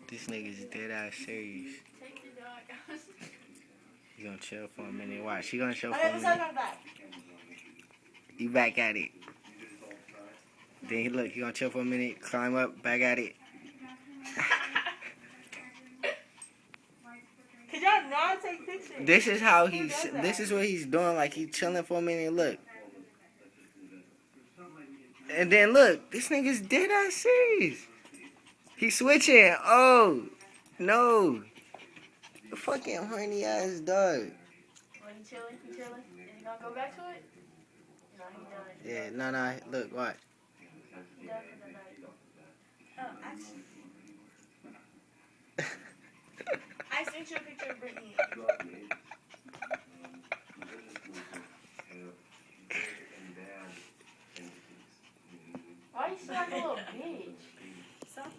This nigga's dead ass serious. Take the dog out. You gonna chill for a minute? Watch, she gonna chill for a minute. Back. You back at it. Then look, you gonna chill for a minute, climb up, back at it. Could y'all not take pictures? This is how this is what he's doing, like he's chilling for a minute, look. And then look, this nigga's dead ass serious. He's switching. Oh, no. The fucking horny ass dog. Well, you chilling? You chilling? Is he gonna go back to it? No, he done. Yeah, no, look, what? He done for the night. Oh, actually. I sent you a picture of Brittany. Why are you still like a little bitch? Stop.